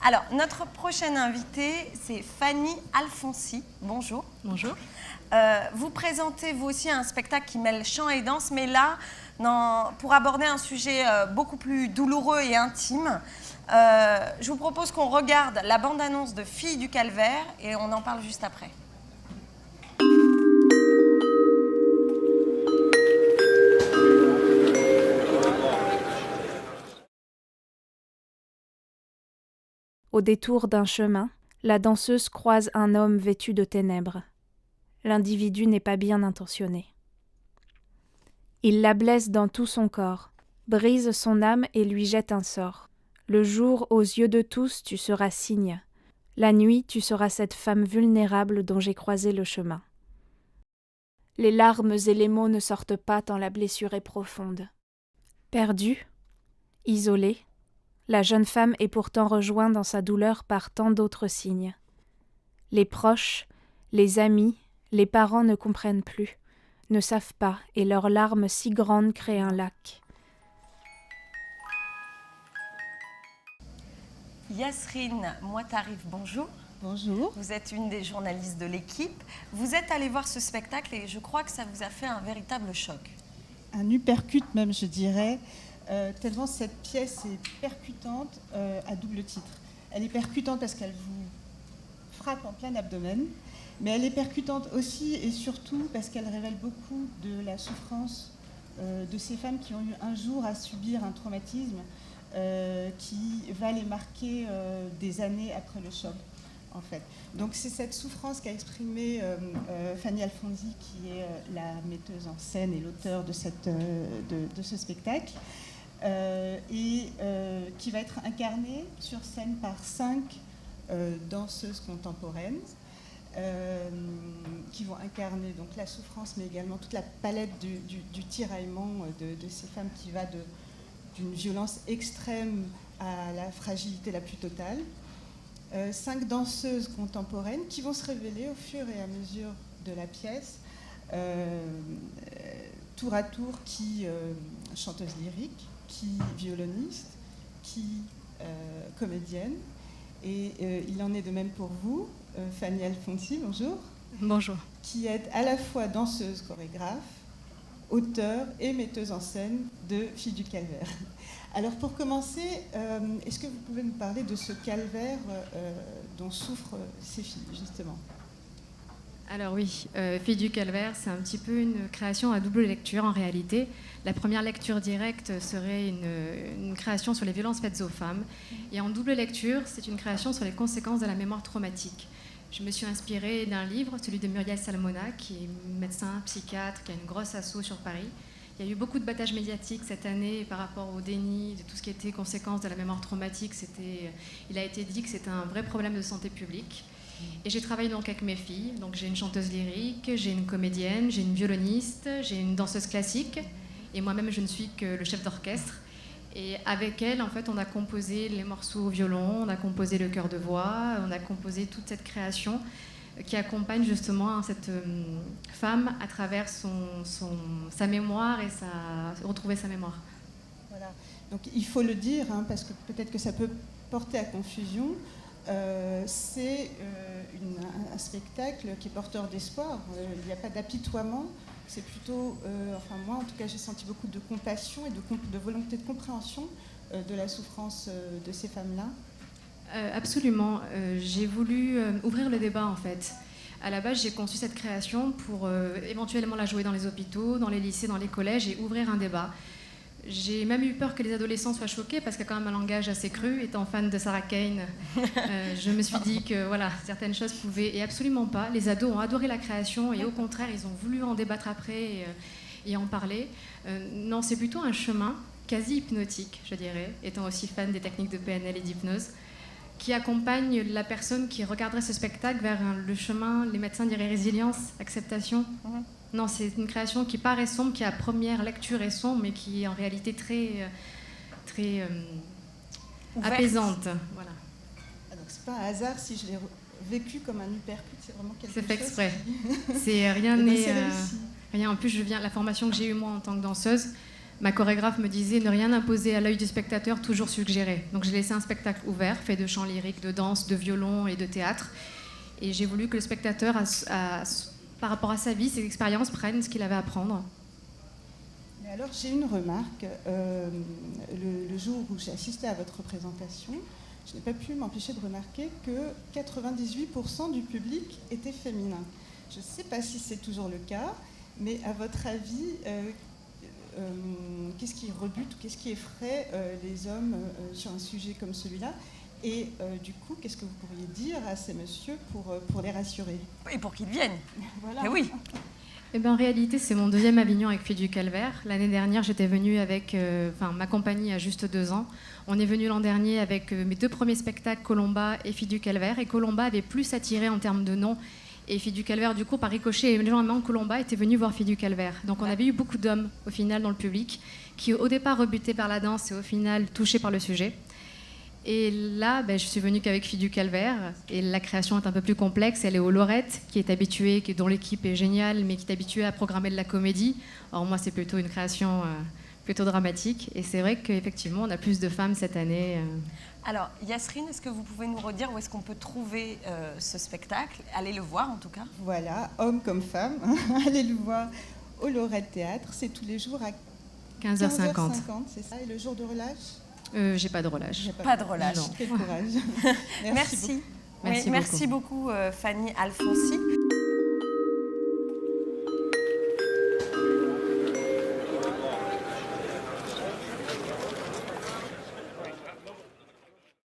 Alors, notre prochaine invitée, c'est Fanny Alfonsi. Bonjour. Bonjour. Vous présentez vous aussi un spectacle qui mêle chant et danse, mais là, pour aborder un sujet beaucoup plus douloureux et intime, je vous propose qu'on regarde la bande-annonce de Filles du Calvaire et on en parle juste après. Au détour d'un chemin, la danseuse croise un homme vêtu de ténèbres. L'individu n'est pas bien intentionné. Il la blesse dans tout son corps, brise son âme et lui jette un sort. Le jour, aux yeux de tous, tu seras cygne. La nuit, tu seras cette femme vulnérable dont j'ai croisé le chemin. Les larmes et les mots ne sortent pas tant la blessure est profonde. Perdue, isolée, la jeune femme est pourtant rejointe dans sa douleur par tant d'autres signes. Les proches, les amis, les parents ne comprennent plus, ne savent pas, et leurs larmes si grandes créent un lac. Yasrine Mouattarif, bonjour. Bonjour. Vous êtes une des journalistes de l'équipe. Vous êtes allée voir ce spectacle et je crois que ça vous a fait un véritable choc. Un uppercut même, je dirais. Tellement cette pièce est percutante à double titre. Elle est percutante parce qu'elle vous frappe en plein abdomen, mais elle est percutante aussi et surtout parce qu'elle révèle beaucoup de la souffrance de ces femmes qui ont eu un jour à subir un traumatisme qui va les marquer des années après le choc, en fait. Donc c'est cette souffrance qu'a exprimée Fanny Alfonsi, qui est la metteuse en scène et l'auteur de ce spectacle. Qui va être incarnée sur scène par 5 danseuses contemporaines qui vont incarner donc la souffrance, mais également toute la palette du tiraillement de ces femmes qui va d'une violence extrême à la fragilité la plus totale. 5 danseuses contemporaines qui vont se révéler au fur et à mesure de la pièce, tour à tour, qui chanteuse lyrique, qui violoniste, qui comédienne. Et il en est de même pour vous, Fanny Alfonsi, bonjour. Bonjour. Qui êtes à la fois danseuse, chorégraphe, auteure et metteuse en scène de Filles du Calvaire. Alors pour commencer, est-ce que vous pouvez nous parler de ce calvaire dont souffrent ces filles, justement ? Alors oui, Filles du Calvaire, c'est un petit peu une création à double lecture en réalité. La première lecture directe serait une création sur les violences faites aux femmes. Et en double lecture, c'est une création sur les conséquences de la mémoire traumatique. Je me suis inspirée d'un livre, celui de Muriel Salmona, qui est médecin, psychiatre, qui a une grosse asso sur Paris. Il y a eu beaucoup de battages médiatiques cette année par rapport au déni de tout ce qui était conséquences de la mémoire traumatique. Il a été dit que c'était un vrai problème de santé publique. Et j'ai travaillé donc avec mes filles. Donc j'ai une chanteuse lyrique, j'ai une comédienne, j'ai une violoniste, j'ai une danseuse classique. Et moi-même, je ne suis que le chef d'orchestre. Et avec elle, en fait, on a composé les morceaux au violon, on a composé le chœur de voix, on a composé toute cette création qui accompagne justement cette femme à travers sa mémoire et retrouver sa mémoire. Voilà. Donc il faut le dire, hein, parce que peut-être que ça peut porter à confusion. C'est un spectacle qui est porteur d'espoir. Il n'y a pas d'apitoiement. C'est plutôt, enfin moi en tout cas, j'ai senti beaucoup de compassion et de volonté de compréhension de la souffrance de ces femmes-là. Absolument. J'ai voulu ouvrir le débat en fait. À la base, j'ai conçu cette création pour éventuellement la jouer dans les hôpitaux, dans les lycées, dans les collèges et ouvrir un débat. J'ai même eu peur que les adolescents soient choqués parce qu'il y a quand même un langage assez cru. Étant fan de Sarah Kane, je me suis dit que voilà, certaines choses pouvaient... Et absolument pas. Les ados ont adoré la création et au contraire, ils ont voulu en débattre après et en parler. Non, c'est plutôt un chemin quasi hypnotique, je dirais, étant aussi fan des techniques de PNL et d'hypnose, qui accompagne la personne qui regarderait ce spectacle vers le chemin, les médecins diraient résilience, acceptation. Non, c'est une création qui paraît sombre, qui à première lecture est sombre, mais qui est en réalité très apaisante. Voilà. Donc c'est pas un hasard si je l'ai vécu comme un uppercut, c'est vraiment quelque chose. C'est fait exprès. C'est rien n'est rien. En plus, la formation que j'ai eue moi en tant que danseuse Ma chorégraphe me disait ne rien imposer à l'œil du spectateur, toujours suggérer. Donc j'ai laissé un spectacle ouvert, fait de chant lyrique, de danse, de violon et de théâtre. Et j'ai voulu que le spectateur, par rapport à sa vie, ses expériences, prenne ce qu'il avait à prendre. Mais alors j'ai une remarque. Le jour où j'ai assisté à votre présentation, je n'ai pas pu m'empêcher de remarquer que 98% du public était féminin. Je ne sais pas si c'est toujours le cas, mais à votre avis, qu'est-ce qui rebute ou qu'est-ce qui effraie les hommes sur un sujet comme celui-là? Et du coup, qu'est-ce que vous pourriez dire à ces messieurs pour les rassurer? Et pour qu'ils viennent. Voilà. Et oui. Eh ben, en réalité, c'est mon deuxième Avignon avec Filles du Calvaire. L'année dernière, j'étais venue avec ma compagnie a juste 2 ans. On est venu l'an dernier avec mes 2 premiers spectacles, Colomba et Filles du Calvaire. Et Colomba avait plus attiré en termes de nom. Et Filles du Calvaire, du coup, par ricochet, les gens de Colomba étaient venus voir Filles du Calvaire. Donc on avait eu beaucoup d'hommes, au final, dans le public, qui au départ rebutés par la danse et au final touchés par le sujet. Et là, je suis venue qu'avec Filles du Calvaire. Et la création est un peu plus complexe. Elle est au Laurette, qui est habituée, dont l'équipe est géniale, mais qui est habituée à programmer de la comédie. Or, moi, c'est plutôt une création plutôt dramatique. Et c'est vrai qu'effectivement, on a plus de femmes cette année. Alors, Yasrine, est-ce que vous pouvez nous redire où est-ce qu'on peut trouver ce spectacle? Allez le voir, en tout cas. Voilà, hommes comme femmes. Allez le voir au Laurette Théâtre. C'est tous les jours à 15h50. C'est ça. Et le jour de relâche? J'ai pas de relâche. Pas de relâche. Quel courage. Merci. Merci beaucoup, Fanny Alfonsi.